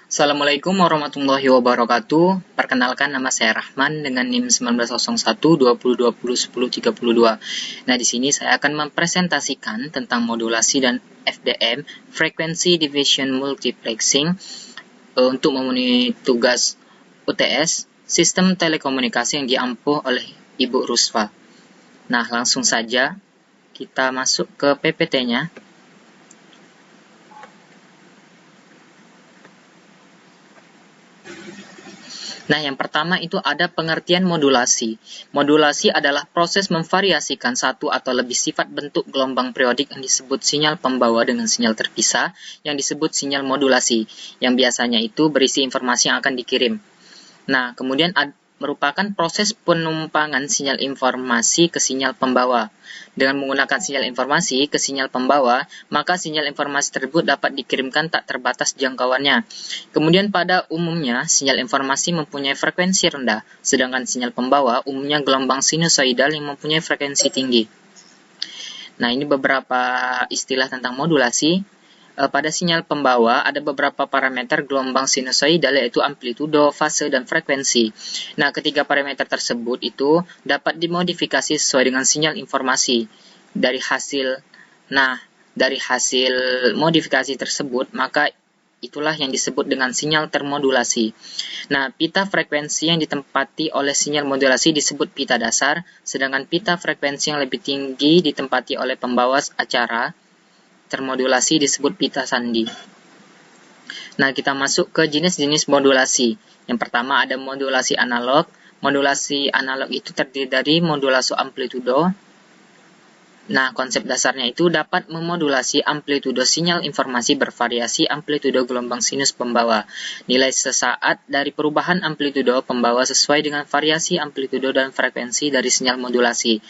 Assalamualaikum warahmatullahi wabarakatuh. Perkenalkan, nama saya Rahman dengan NIM 1901 2020 1032. Nah, di sini saya akan mempresentasikan tentang modulasi dan FDM, Frequency Division Multiplexing, untuk memenuhi tugas UTS, Sistem Telekomunikasi yang diampu oleh Ibu Rusfa. Nah, langsung saja kita masuk ke PPT-nya. Nah, yang pertama itu ada pengertian modulasi. Modulasi adalah proses memvariasikan satu atau lebih sifat bentuk gelombang periodik yang disebut sinyal pembawa dengan sinyal terpisah, yang disebut sinyal modulasi, yang biasanya itu berisi informasi yang akan dikirim. Nah, kemudian merupakan proses penumpangan sinyal informasi ke sinyal pembawa. Dengan menggunakan sinyal informasi ke sinyal pembawa, maka sinyal informasi tersebut dapat dikirimkan tak terbatas jangkauannya. Kemudian pada umumnya, sinyal informasi mempunyai frekuensi rendah, sedangkan sinyal pembawa umumnya gelombang sinusoidal yang mempunyai frekuensi tinggi. Nah, ini beberapa istilah tentang modulasi. Pada sinyal pembawa ada beberapa parameter gelombang sinusoidal, yaitu amplitudo, fase, dan frekuensi. Nah, ketiga parameter tersebut itu dapat dimodifikasi sesuai dengan sinyal informasi. Dari hasil modifikasi tersebut, maka itulah yang disebut dengan sinyal termodulasi. Nah, pita frekuensi yang ditempati oleh sinyal modulasi disebut pita dasar, sedangkan pita frekuensi yang lebih tinggi ditempati oleh pembawa acara termodulasi disebut pita sandi. Nah, kita masuk ke jenis-jenis modulasi. Yang pertama ada modulasi analog. Modulasi analog itu terdiri dari modulasi amplitudo. Nah, konsep dasarnya itu dapat memodulasi amplitudo sinyal informasi bervariasi amplitudo gelombang sinus pembawa. Nilai sesaat dari perubahan amplitudo pembawa sesuai dengan variasi amplitudo dan frekuensi dari sinyal modulasi.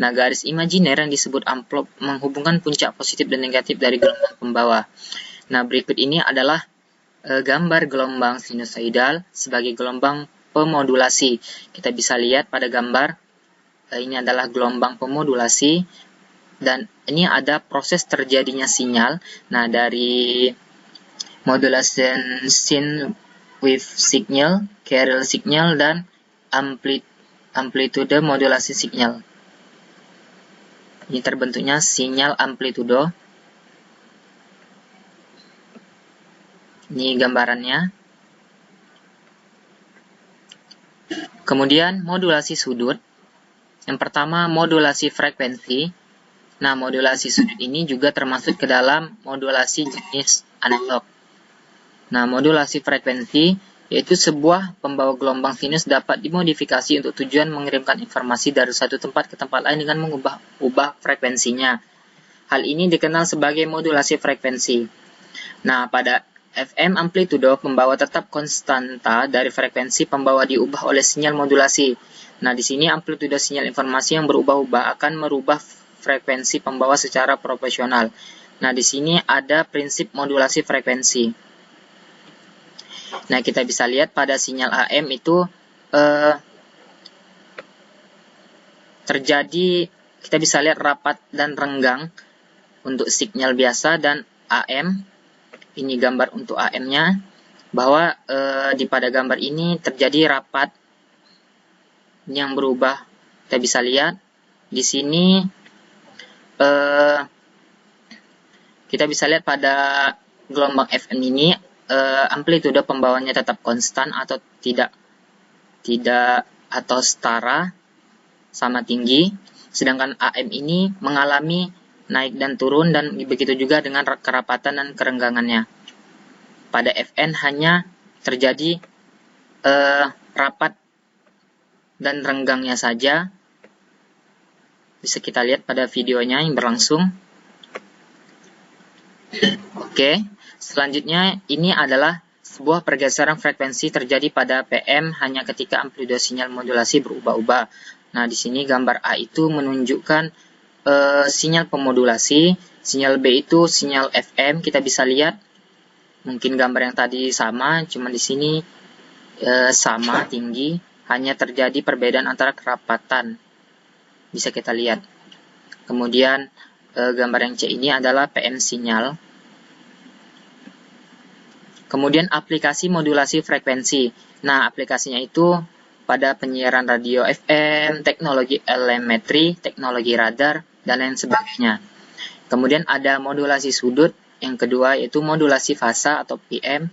Nah, garis imajiner yang disebut amplop menghubungkan puncak positif dan negatif dari gelombang pembawa. Nah, berikut ini adalah gambar gelombang sinusoidal sebagai gelombang pemodulasi. Kita bisa lihat pada gambar, ini adalah gelombang pemodulasi. Dan ini ada proses terjadinya sinyal. Nah, dari modulation sine wave signal, carrier signal, dan amplitude modulasi signal. Ini terbentuknya sinyal amplitudo. Ini gambarannya. Kemudian modulasi sudut. Yang pertama modulasi frekuensi. Nah, modulasi sudut ini juga termasuk ke dalam modulasi jenis analog. Nah, modulasi frekuensi yaitu sebuah pembawa gelombang sinus dapat dimodifikasi untuk tujuan mengirimkan informasi dari satu tempat ke tempat lain dengan mengubah frekuensinya. Hal ini dikenal sebagai modulasi frekuensi. Nah, pada FM amplitudo pembawa tetap konstanta dari frekuensi pembawa diubah oleh sinyal modulasi. Nah, di sini amplitudo sinyal informasi yang berubah-ubah akan merubah frekuensi pembawa secara proporsional. Nah, di sini ada prinsip modulasi frekuensi. Nah, kita bisa lihat pada sinyal AM itu terjadi, kita bisa lihat rapat dan renggang untuk sinyal biasa dan AM. Ini gambar untuk AM-nya, bahwa pada gambar ini terjadi rapat yang berubah. Kita bisa lihat di sini. Kita bisa lihat pada gelombang FM ini amplitudo pembawanya tetap konstan atau tidak atau setara sama tinggi, sedangkan AM ini mengalami naik dan turun, dan begitu juga dengan kerapatan dan kerenggangannya. Pada FN hanya terjadi rapat dan renggangnya saja. Bisa kita lihat pada videonya yang berlangsung. Oke, selanjutnya ini adalah sebuah pergeseran frekuensi terjadi pada PM hanya ketika amplitudo sinyal modulasi berubah-ubah. Nah, di sini gambar A itu menunjukkan sinyal pemodulasi, sinyal B itu sinyal FM. Kita bisa lihat, mungkin gambar yang tadi sama, cuma di sini sama tinggi, hanya terjadi perbedaan antara kerapatan. Bisa kita lihat. Kemudian gambar yang C ini adalah PM sinyal. Kemudian aplikasi modulasi frekuensi. Nah, aplikasinya itu pada penyiaran radio FM, teknologi telemetri, teknologi radar, dan lain sebagainya. Kemudian ada modulasi sudut. Yang kedua yaitu modulasi fasa atau PM.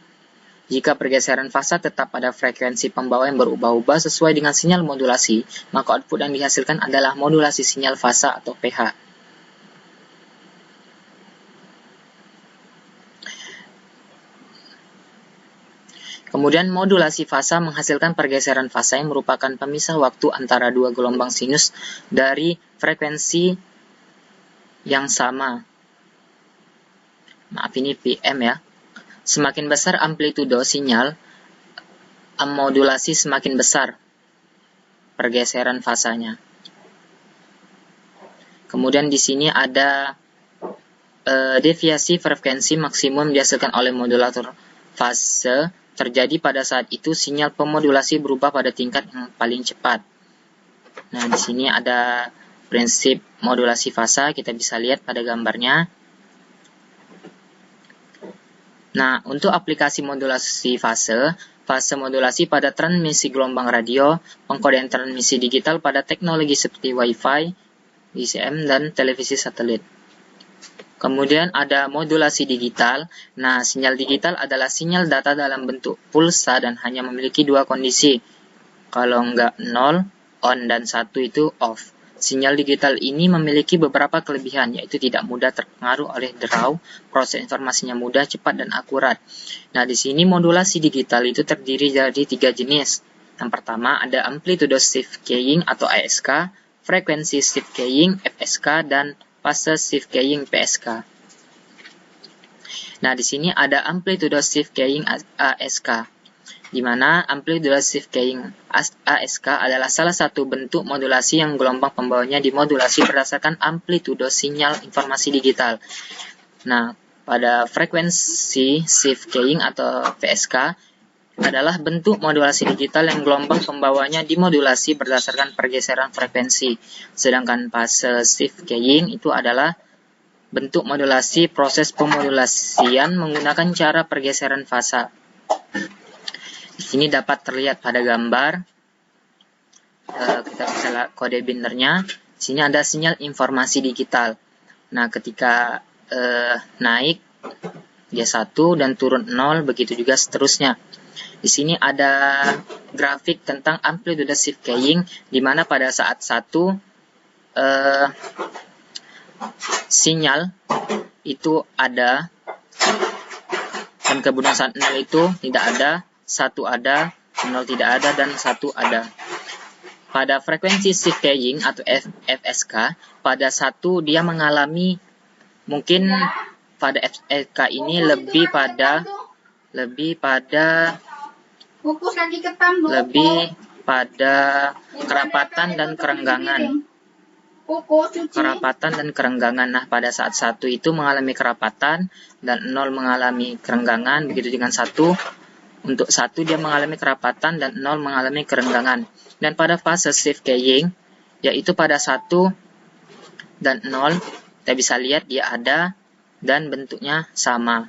Jika pergeseran fasa tetap pada frekuensi pembawa yang berubah-ubah sesuai dengan sinyal modulasi, maka output yang dihasilkan adalah modulasi sinyal fasa atau PH. Kemudian modulasi fasa menghasilkan pergeseran fasa yang merupakan pemisah waktu antara dua gelombang sinus dari frekuensi yang sama. Maaf, ini PM ya. Semakin besar amplitudo sinyal, modulasi semakin besar pergeseran fasanya. Kemudian di sini ada deviasi frekuensi maksimum dihasilkan oleh modulator fase terjadi pada saat itu sinyal pemodulasi berubah pada tingkat yang paling cepat. Nah, di sini ada prinsip modulasi fasa, kita bisa lihat pada gambarnya. Nah, untuk aplikasi modulasi fase modulasi pada transmisi gelombang radio, pengkodean transmisi digital pada teknologi seperti Wi-Fi, GSM, dan televisi satelit. Kemudian ada modulasi digital. Nah, sinyal digital adalah sinyal data dalam bentuk pulsa dan hanya memiliki dua kondisi. Kalau enggak 0, on, dan 1 itu off. Sinyal digital ini memiliki beberapa kelebihan, yaitu tidak mudah terpengaruh oleh derau, proses informasinya mudah, cepat, dan akurat. Nah, di sini modulasi digital itu terdiri dari 3 jenis. Yang pertama ada amplitude shift keying atau ASK, frekuensi shift keying FSK, dan fase shift keying PSK. Nah, di sini ada amplitude shift keying ASK, di mana amplitude shift keying ASK adalah salah satu bentuk modulasi yang gelombang pembawanya dimodulasi berdasarkan amplitude sinyal informasi digital. Nah, pada frekuensi shift keying atau PSK adalah bentuk modulasi digital yang gelombang pembawanya dimodulasi berdasarkan pergeseran frekuensi. Sedangkan fase shift keying itu adalah bentuk modulasi proses pemodulasian menggunakan cara pergeseran fasa. Di sini dapat terlihat pada gambar. Kita bisa lihat kode binarnya. Di sini ada sinyal informasi digital. Nah, ketika naik dia 1 dan turun 0, begitu juga seterusnya. Di sini ada grafik tentang amplitude shift keying, di mana pada saat 1 sinyal itu ada, dan kemudian saat 0 itu tidak ada, 1 ada, 0 tidak ada, dan 1 ada. Pada frekuensi shift keying atau FSK, pada 1 dia mengalami, mungkin pada FSK ini lebih pada kerapatan dan kerenggangan. Nah, pada saat 1 itu mengalami kerapatan dan 0 mengalami kerenggangan, begitu dengan 1. Untuk 1 dia mengalami kerapatan dan 0 mengalami kerenggangan. Dan pada fase shift keying, yaitu pada 1 dan 0, kita bisa lihat dia ada dan bentuknya sama.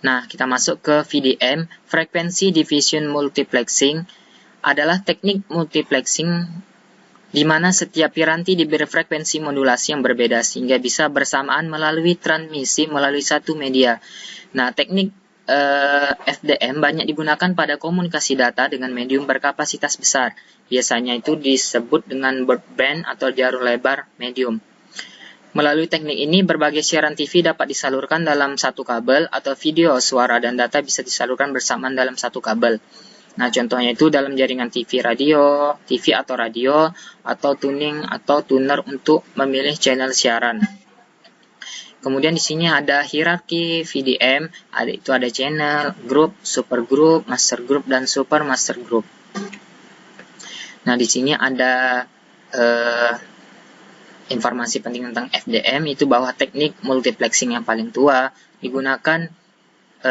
Nah, kita masuk ke VDM. Frequency Division Multiplexing adalah teknik multiplexing di mana setiap piranti diberi frekuensi modulasi yang berbeda sehingga bisa bersamaan melalui transmisi melalui satu media. Nah, teknik FDM banyak digunakan pada komunikasi data dengan medium berkapasitas besar. Biasanya itu disebut dengan broadband atau jalur lebar medium. Melalui teknik ini, berbagai siaran TV dapat disalurkan dalam satu kabel, atau video, suara, dan data bisa disalurkan bersamaan dalam satu kabel. Nah, contohnya itu dalam jaringan TV atau radio, atau tuning atau tuner untuk memilih channel siaran. Kemudian di sini ada hierarki VDM, itu ada channel, grup, supergroup, master group, dan supermaster group. Nah, di sini ada informasi penting tentang FDM, itu bahwa teknik multiplexing yang paling tua digunakan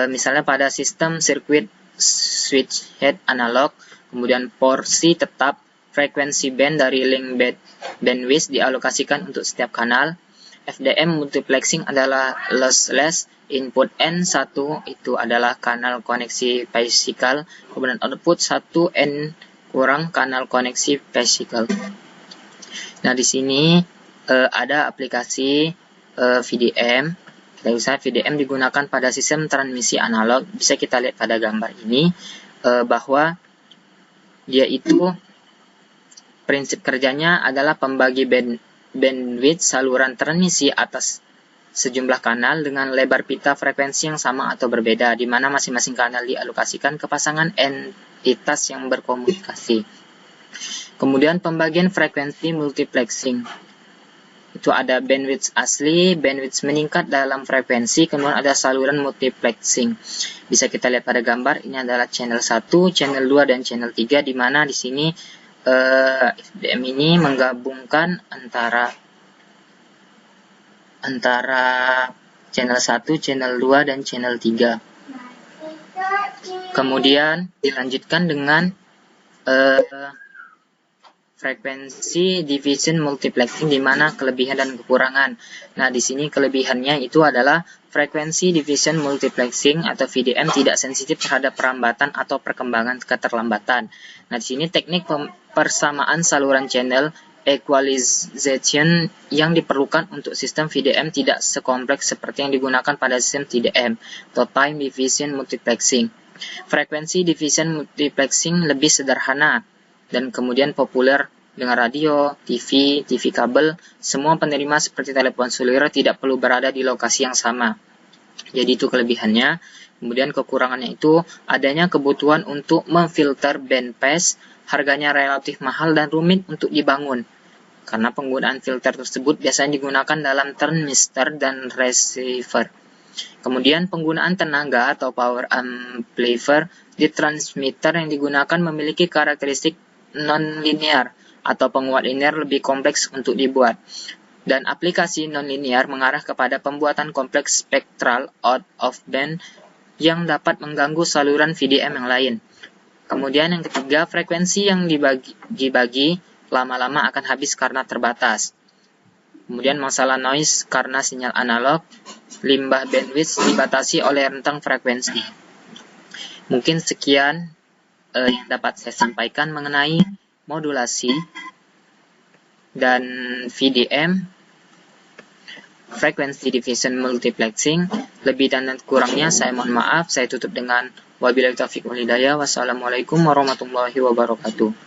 misalnya pada sistem sirkuit switch head analog, kemudian porsi tetap frekuensi band dari link bandwidth dialokasikan untuk setiap kanal. FDM multiplexing adalah lossless. Input N1 itu adalah kanal koneksi physical, kemudian output 1N kurang kanal koneksi physical. Nah, di sini ada aplikasi VDM. Misalnya VDM digunakan pada sistem transmisi analog. Bisa kita lihat pada gambar ini bahwa dia itu prinsip kerjanya adalah pembagi bandwidth saluran transmisi atas sejumlah kanal dengan lebar pita frekuensi yang sama atau berbeda, di mana masing-masing kanal dialokasikan ke pasangan entitas yang berkomunikasi. Kemudian pembagian frekuensi multiplexing. Itu ada bandwidth asli, bandwidth meningkat dalam frekuensi, kemudian ada saluran multiplexing. Bisa kita lihat pada gambar, ini adalah channel 1, channel 2, dan channel 3, di mana di sini FDM ini menggabungkan antara channel 1, channel 2, dan channel 3. Kemudian dilanjutkan dengan frekuensi division multiplexing, di mana kelebihan dan kekurangan. Nah, di sini kelebihannya itu adalah frekuensi division multiplexing atau VDM tidak sensitif terhadap perambatan atau perkembangan keterlambatan. Nah, di sini teknik persamaan saluran channel equalization yang diperlukan untuk sistem VDM tidak sekompleks seperti yang digunakan pada sistem TDM atau time division multiplexing. Frekuensi division multiplexing lebih sederhana dan kemudian populer dengan radio, TV kabel. Semua penerima seperti telepon seluler tidak perlu berada di lokasi yang sama. Jadi itu kelebihannya. Kemudian kekurangannya itu adanya kebutuhan untuk memfilter bandpass, harganya relatif mahal dan rumit untuk dibangun. Karena penggunaan filter tersebut biasanya digunakan dalam transmitter dan receiver. Kemudian penggunaan tenaga atau power amplifier di transmitter yang digunakan memiliki karakteristik non-linear atau penguat linear lebih kompleks untuk dibuat. Dan aplikasi non-linear mengarah kepada pembuatan kompleks spektral out of band yang dapat mengganggu saluran VDM yang lain. Kemudian yang ketiga, frekuensi yang dibagi lama-lama akan habis karena terbatas. Kemudian masalah noise karena sinyal analog, limbah bandwidth dibatasi oleh rentang frekuensi. Mungkin sekian yang dapat saya sampaikan mengenai modulasi dan VDM, frequency division multiplexing. Lebih dan kurangnya saya mohon maaf. Saya tutup dengan wabillahi taufiq wal hidayah. Wassalamualaikum warahmatullahi wabarakatuh.